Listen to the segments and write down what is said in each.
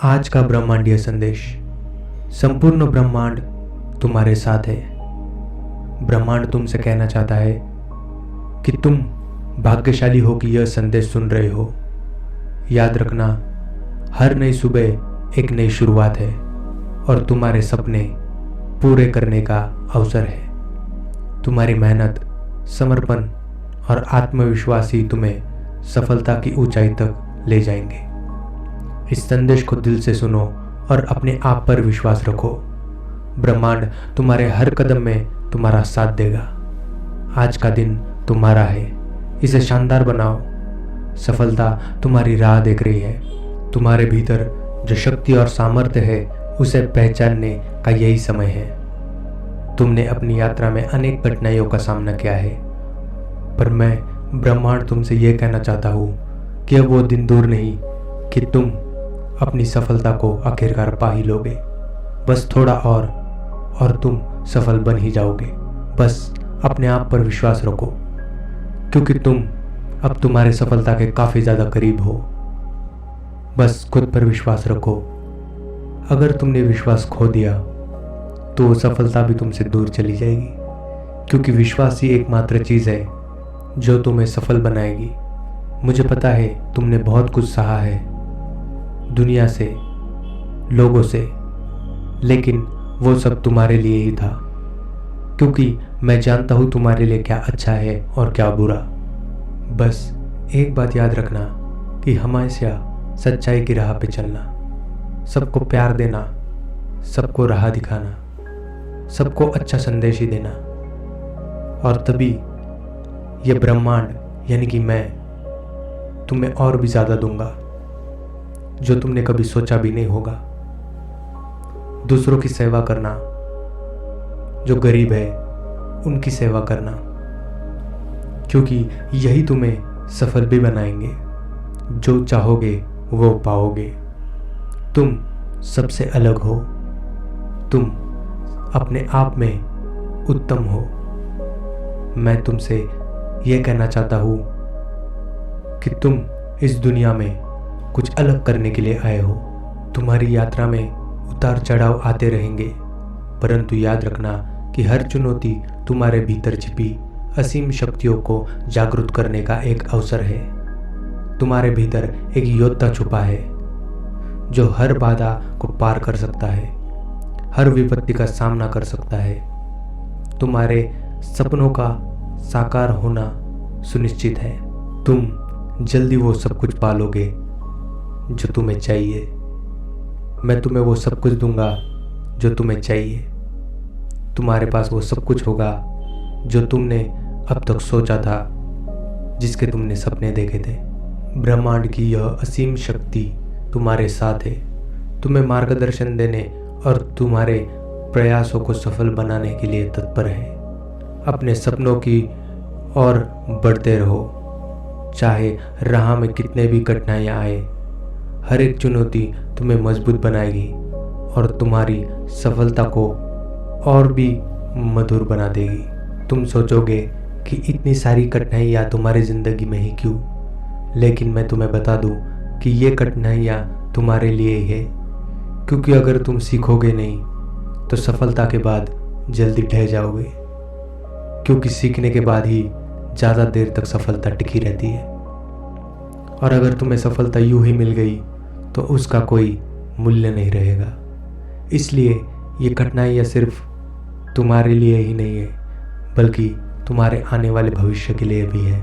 आज का ब्रह्मांडीय संदेश। संपूर्ण ब्रह्मांड तुम्हारे साथ है। ब्रह्मांड तुमसे कहना चाहता है कि तुम भाग्यशाली हो कि यह संदेश सुन रहे हो। याद रखना, हर नई सुबह एक नई शुरुआत है और तुम्हारे सपने पूरे करने का अवसर है। तुम्हारी मेहनत, समर्पण और आत्मविश्वास ही तुम्हें सफलता की ऊंचाई तक ले जाएंगे। इस संदेश को दिल से सुनो और अपने आप पर विश्वास रखो। ब्रह्मांड तुम्हारे हर कदम में तुम्हारा साथ देगा। आज का दिन तुम्हारा है, इसे शानदार बनाओ। सफलता तुम्हारी राह देख रही है। तुम्हारे भीतर जो शक्ति और सामर्थ्य है उसे पहचानने का यही समय है। तुमने अपनी यात्रा में अनेक कठिनाइयों का सामना किया है, पर मैं ब्रह्मांड तुमसे यह कहना चाहता हूँ कि अब वो दिन दूर नहीं कि तुम अपनी सफलता को आखिरकार पा ही लोगे। बस थोड़ा और तुम सफल बन ही जाओगे। बस अपने आप पर विश्वास रखो, क्योंकि तुम अब तुम्हारे सफलता के काफ़ी ज़्यादा करीब हो। बस खुद पर विश्वास रखो। अगर तुमने विश्वास खो दिया तो वो सफलता भी तुमसे दूर चली जाएगी, क्योंकि विश्वास ही एकमात्र चीज़ है जो तुम्हें सफल बनाएगी। मुझे पता है तुमने बहुत कुछ सहा है, दुनिया से, लोगों से, लेकिन वो सब तुम्हारे लिए ही था, क्योंकि मैं जानता हूँ तुम्हारे लिए क्या अच्छा है और क्या बुरा। बस एक बात याद रखना कि हमेशा सच्चाई की राह पे चलना, सबको प्यार देना, सबको राह दिखाना, सबको अच्छा संदेश ही देना, और तभी ये ब्रह्मांड यानी कि मैं तुम्हें और भी ज़्यादा दूंगा जो तुमने कभी सोचा भी नहीं होगा। दूसरों की सेवा करना, जो गरीब है उनकी सेवा करना, क्योंकि यही तुम्हें सफल भी बनाएंगे। जो चाहोगे वो पाओगे। तुम सबसे अलग हो। तुम अपने आप में उत्तम हो। मैं तुमसे यह कहना चाहता हूँ कि तुम इस दुनिया में कुछ अलग करने के लिए आए हो। तुम्हारी यात्रा में उतार चढ़ाव आते रहेंगे, परंतु याद रखना कि हर चुनौती तुम्हारे भीतर छिपी असीम शक्तियों को जागृत करने का एक अवसर है। तुम्हारे भीतर एक योद्धा छुपा है जो हर बाधा को पार कर सकता है, हर विपत्ति का सामना कर सकता है। तुम्हारे सपनों का साकार होना सुनिश्चित है। तुम जल्दी वो सब कुछ पालोगे जो तुम्हें चाहिए। मैं तुम्हें वो सब कुछ दूंगा जो तुम्हें चाहिए। तुम्हारे पास वो सब कुछ होगा जो तुमने अब तक सोचा था, जिसके तुमने सपने देखे थे। ब्रह्मांड की यह असीम शक्ति तुम्हारे साथ है, तुम्हें मार्गदर्शन देने और तुम्हारे प्रयासों को सफल बनाने के लिए तत्पर है। अपने सपनों की ओर बढ़ते रहो, चाहे राह में कितने भी कठिनाइयाँ आए। हर एक चुनौती तुम्हें मजबूत बनाएगी और तुम्हारी सफलता को और भी मधुर बना देगी। तुम सोचोगे कि इतनी सारी कठिनाइयाँ तुम्हारी ज़िंदगी में ही क्यों, लेकिन मैं तुम्हें बता दूं कि ये कठिनाइयाँ तुम्हारे लिए ही है, क्योंकि अगर तुम सीखोगे नहीं तो सफलता के बाद जल्दी ढह जाओगे, क्योंकि सीखने के बाद ही ज़्यादा देर तक सफलता टिकी रहती है। और अगर तुम्हें सफलता यूं ही मिल गई तो उसका कोई मूल्य नहीं रहेगा। इसलिए ये कठिनाइयाँ सिर्फ तुम्हारे लिए ही नहीं है, बल्कि तुम्हारे आने वाले भविष्य के लिए भी है।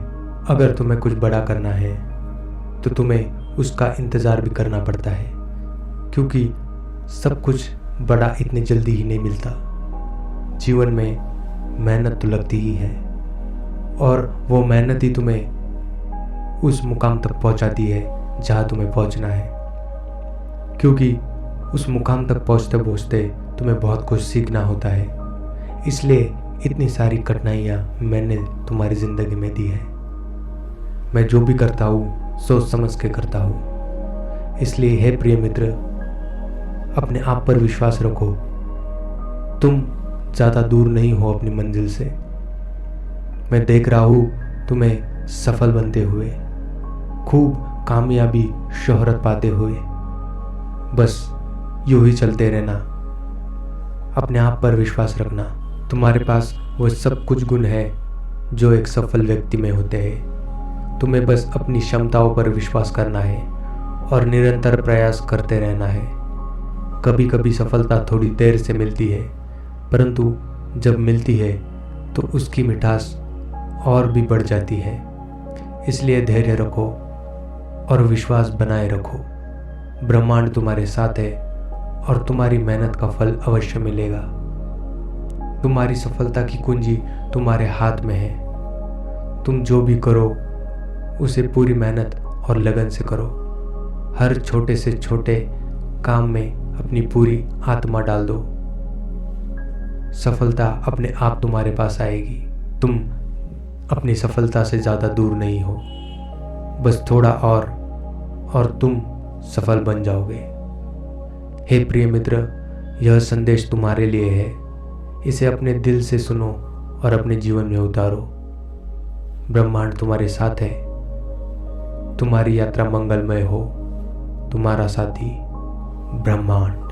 अगर तुम्हें कुछ बड़ा करना है तो तुम्हें उसका इंतज़ार भी करना पड़ता है, क्योंकि सब कुछ बड़ा इतनी जल्दी ही नहीं मिलता। जीवन में मेहनत तो लगती ही है, और वो मेहनत ही तुम्हें उस मुकाम तक पहुंचाती है जहां तुम्हें पहुंचना है। क्योंकि उस मुकाम तक पहुंचते पहुंचते तुम्हें बहुत कुछ सीखना होता है। इसलिए इतनी सारी कठिनाइयाँ मैंने तुम्हारी ज़िंदगी में दी है। मैं जो भी करता हूँ सोच समझ के करता हूँ। इसलिए हे प्रिय मित्र, अपने आप पर विश्वास रखो। तुम ज़्यादा दूर नहीं हो अपनी मंजिल से। मैं देख रहा हूँ तुम्हें सफल बनते हुए, खूब कामयाबी, शोहरत पाते हुए। बस यूं ही चलते रहना, अपने आप पर विश्वास रखना। तुम्हारे पास वो सब कुछ गुण है जो एक सफल व्यक्ति में होते हैं। तुम्हें बस अपनी क्षमताओं पर विश्वास करना है और निरंतर प्रयास करते रहना है। कभी कभी सफलता थोड़ी देर से मिलती है, परंतु जब मिलती है तो उसकी मिठास और भी बढ़ जाती है। इसलिए धैर्य रखो और विश्वास बनाए रखो। ब्रह्मांड तुम्हारे साथ है और तुम्हारी मेहनत का फल अवश्य मिलेगा। तुम्हारी सफलता की कुंजी तुम्हारे हाथ में है। तुम जो भी करो उसे पूरी मेहनत और लगन से करो। हर छोटे से छोटे काम में अपनी पूरी आत्मा डाल दो। सफलता अपने आप तुम्हारे पास आएगी। तुम अपनी सफलता से ज़्यादा दूर नहीं हो, बस थोड़ा और तुम सफल बन जाओगे। हे प्रिय मित्र, यह संदेश तुम्हारे लिए है। इसे अपने दिल से सुनो और अपने जीवन में उतारो। ब्रह्मांड तुम्हारे साथ है। तुम्हारी यात्रा मंगलमय हो। तुम्हारा साथी ब्रह्मांड।